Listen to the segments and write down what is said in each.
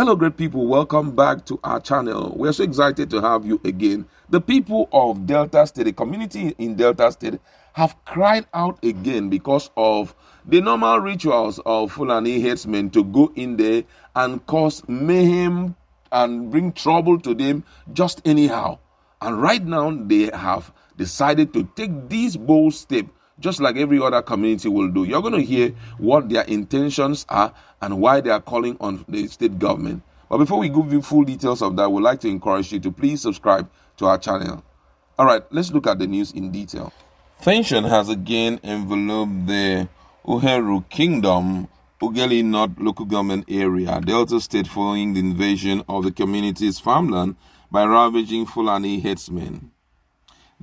Hello, great people. Welcome back to our channel. We're so excited to have you again. The people of Delta State, the community in Delta State, have cried out again because of the normal rituals of Fulani herdsmen to go in there and cause mayhem and bring trouble to them just anyhow. And right now, they have decided to take this bold step, just like every other community will do. You're going to hear what their intentions are and why they are calling on the state government. But before we give you full details of that, we'd like to encourage you to please subscribe to our channel. All right, let's look at the news in detail. Tension has again enveloped the Uheru Kingdom, Ugeli North local government area, Delta State, following the invasion of the community's farmland by ravaging Fulani herdsmen.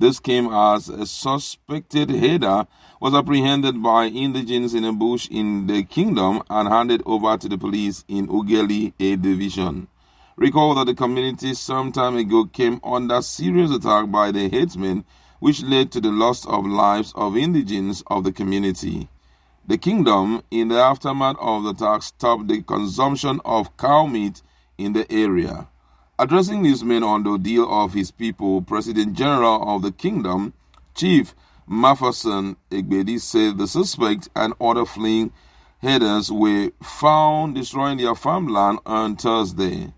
This came as a suspected header was apprehended by indigents in a bush in the kingdom and handed over to the police in Ugeli A division. Recall that the community some time ago came under serious attack by the herdsmen, which led to the loss of lives of indigents of the community. The kingdom, in the aftermath of the attack, stopped the consumption of cow meat in the area. Addressing newsmen on the ordeal of his people, President General of the Kingdom, Chief Maferson Egbedi, said the suspect and other fleeing herders were found destroying their farmland on Thursday.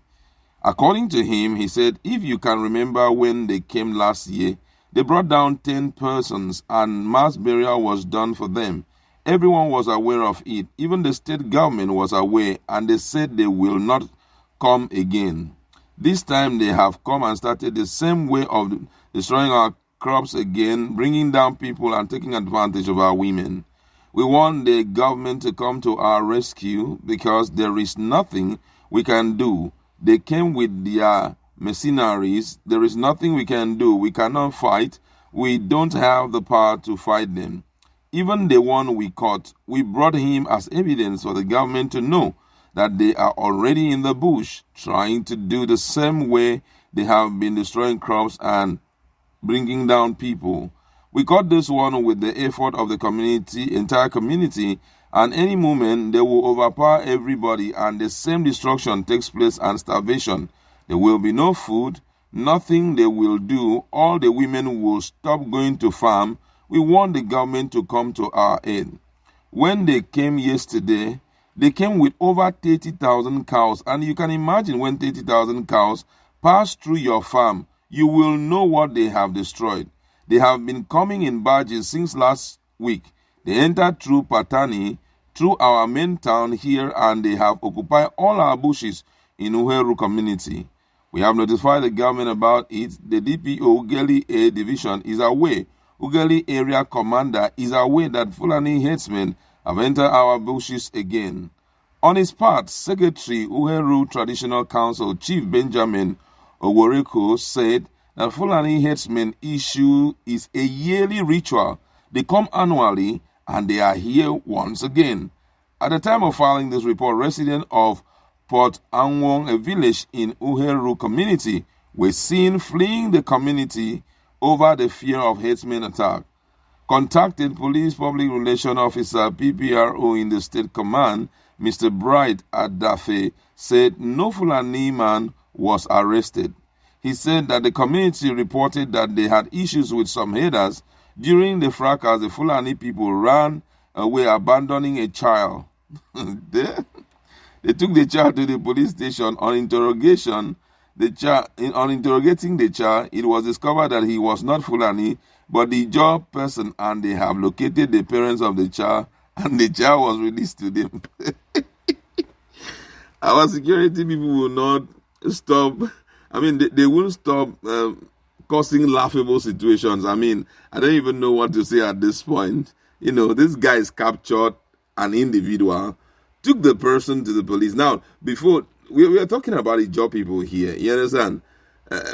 According to him, he said, if you can remember when they came last year, they brought down 10 persons and mass burial was done for them. Everyone was aware of it. Even the state government was aware, and they said they will not come again. This time they have come and started the same way of destroying our crops again, bringing down people and taking advantage of our women. We want the government to come to our rescue because there is nothing we can do. They came with their mercenaries. There is nothing we can do. We cannot fight. We don't have the power to fight them. Even the one we caught, we brought him as evidence for the government to know that they are already in the bush trying to do the same way they have been destroying crops and bringing down people. We caught this one with the effort of the community, entire community, and any moment they will overpower everybody and the same destruction takes place and starvation. There will be no food, nothing they will do. All the women will stop going to farm. We want the government to come to our aid. When they came yesterday, they came with over 30,000 cows, and you can imagine when 30,000 cows pass through your farm, you will know what they have destroyed. They have been coming in barges since last week. They entered through Patani, through our main town here, and they have occupied all our bushes in Uheru community. We have notified the government about it. The DPO Ugeli A division is aware. Ugeli area commander is aware that Fulani herdsmen have entered our bushes again. On his part, Secretary Uheru Traditional Council Chief Benjamin Oworeko said that Fulani herdsmen issue is a yearly ritual. They come annually and they are here once again. At the time of filing this report, residents of Port Anwong, a village in Uheru community, were seen fleeing the community over the fear of herdsmen attack. Contacted Police Public Relations Officer PPRO in the State Command, Mr. Bright Adafe, said no Fulani man was arrested. He said that the community reported that they had issues with some herders. During the fracas, the Fulani people ran away, abandoning a child. They took the child to the police station. On interrogating the child, it was discovered that he was not Fulani, but the job person, and they have located the parents of the child, and the child was released to them. Our security people will not stop. I mean, they won't stop causing laughable situations. I mean, I don't even know what to say at this point. You know, this guy is captured an individual, took the person to the police. Now, before, we are talking about the job people here. You understand?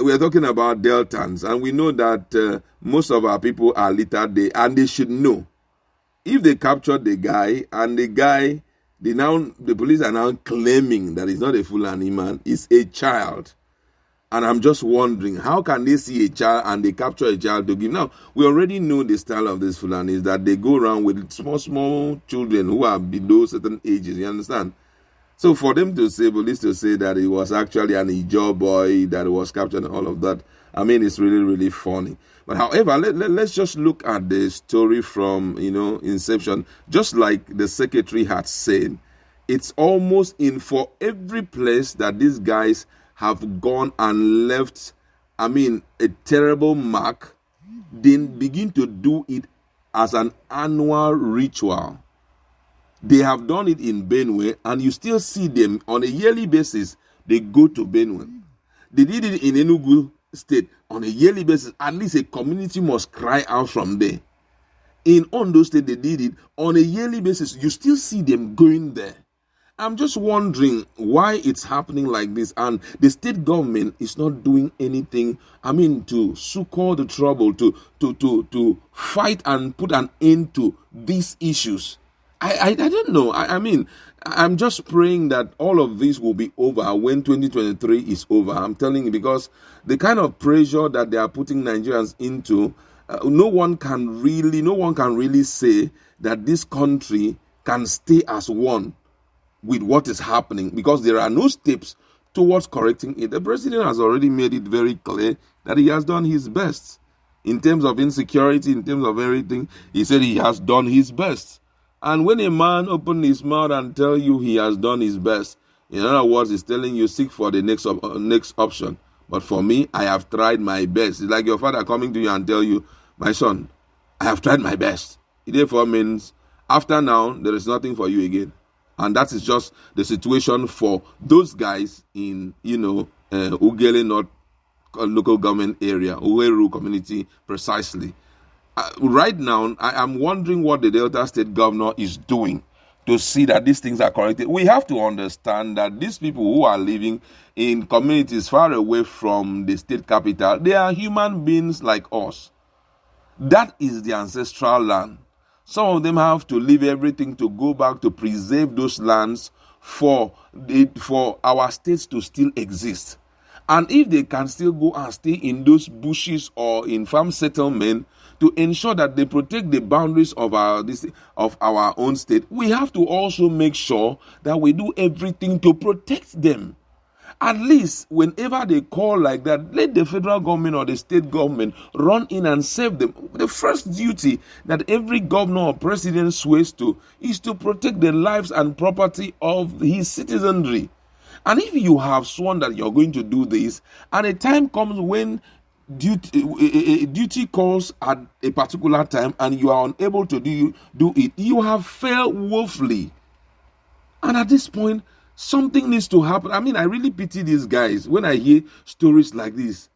We are talking about Deltans, and we know that most of our people are literate, and they should know. If they captured the guy, and the guy, the police are now claiming that he's not a Fulani man, it's a child. And I'm just wondering, how can they see a child and they capture a child to give? Now, we already know the style of these Fulanis, that they go around with small children who are below certain ages, you understand? So for them to say, police to say that it was actually an Ijaw boy that was captured and all of that, I mean, it's really, really funny. But however, let's just look at the story from, inception. Just like the secretary had said, it's almost in for every place that these guys have gone and left, I mean, a terrible mark, then begin to do it as an annual ritual. They have done it in Benue, and you still see them on a yearly basis. They go to Benue. They did it in Enugu State on a yearly basis. At least a community must cry out from there. In Ondo State, they did it on a yearly basis. You still see them going there. I'm just wondering why it's happening like this, and the state government is not doing anything, I mean, to succor the trouble, to fight and put an end to these issues. I don't know. I mean, I'm just praying that all of this will be over when 2023 is over. I'm telling you, because the kind of pressure that they are putting Nigerians into, no one can really say that this country can stay as one with what is happening, because there are no steps towards correcting it. The president has already made it very clear that he has done his best in terms of insecurity, in terms of everything. He said he has done his best. And when a man opens his mouth and tell you he has done his best, in other words, he's telling you seek for the next option. But for me, I have tried my best. It's like your father coming to you and tell you, my son, I have tried my best. It therefore means after now, there is nothing for you again. And that is just the situation for those guys in, Ugele North local government area, Uweru community precisely. Right now, I am wondering what the Delta State governor is doing to see that these things are corrected. We have to understand that these people who are living in communities far away from the state capital, they are human beings like us. That is the ancestral land. Some of them have to leave everything to go back to preserve those lands for our states to still exist. And if they can still go and stay in those bushes or in farm settlement to ensure that they protect the boundaries of our own state, we have to also make sure that we do everything to protect them. At least whenever they call like that, let the federal government or the state government run in and save them. The first duty that every governor or president swears to is to protect the lives and property of his citizenry. And if you have sworn that you're going to do this, and a time comes when duty calls at a particular time and you are unable to do it, you have failed woefully. And at this point, something needs to happen. I mean, I really pity these guys when I hear stories like this.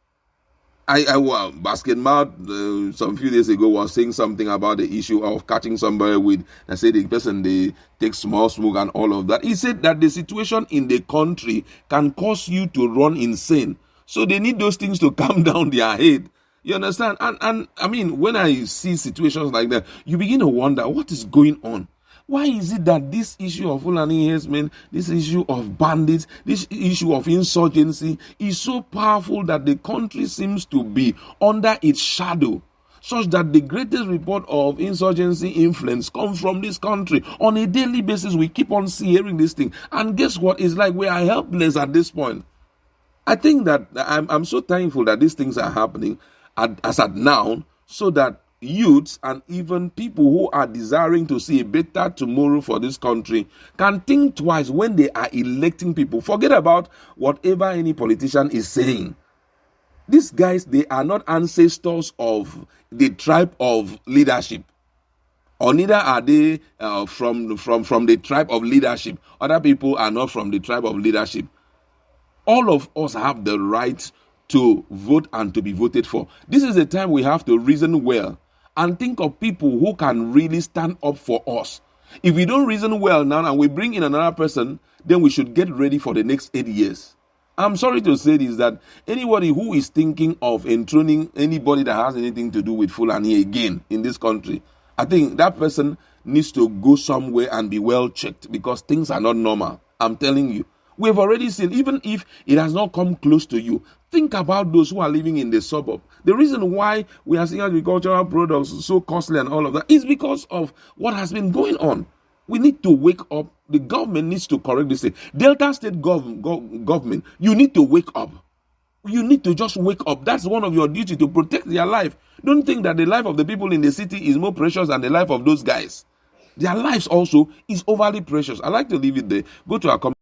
Basketmouth some few days ago was saying something about the issue of catching somebody with, I said the person, they take small smoke and all of that. He said that the situation in the country can cause you to run insane. So they need those things to calm down their head. You understand? And I mean, when I see situations like that, you begin to wonder what is going on. Why is it that this issue of Fulani Herdsmen, this issue of bandits, this issue of insurgency is so powerful that the country seems to be under its shadow, such that the greatest report of insurgency influence comes from this country? On a daily basis, we keep on hearing this thing. And guess what? It's like we are helpless at this point. I think that I'm so thankful that these things are happening as at now, so that youths and even people who are desiring to see a better tomorrow for this country can think twice when they are electing people. Forget about whatever any politician is saying. These guys, they are not ancestors of the tribe of leadership, or neither are they from the tribe of leadership. Other people are not from the tribe of leadership. All of us have the right to vote and to be voted for. This is the time we have to reason well and think of people who can really stand up for us. If we don't reason well now and we bring in another person, then we should get ready for the next 8 years. I'm sorry to say this, that anybody who is thinking of enthroning anybody that has anything to do with Fulani again in this country, I think that person needs to go somewhere and be well checked, because things are not normal. I'm telling you. We've already seen, even if it has not come close to you, think about those who are living in the suburb. The reason why we are seeing agricultural products so costly and all of that is because of what has been going on. We need to wake up. The government needs to correct this thing. Delta State government, you need to wake up. You need to just wake up. That's one of your duty, to protect their life. Don't think that the life of the people in the city is more precious than the life of those guys. Their lives also is overly precious. I like to leave it there. Go to our comment.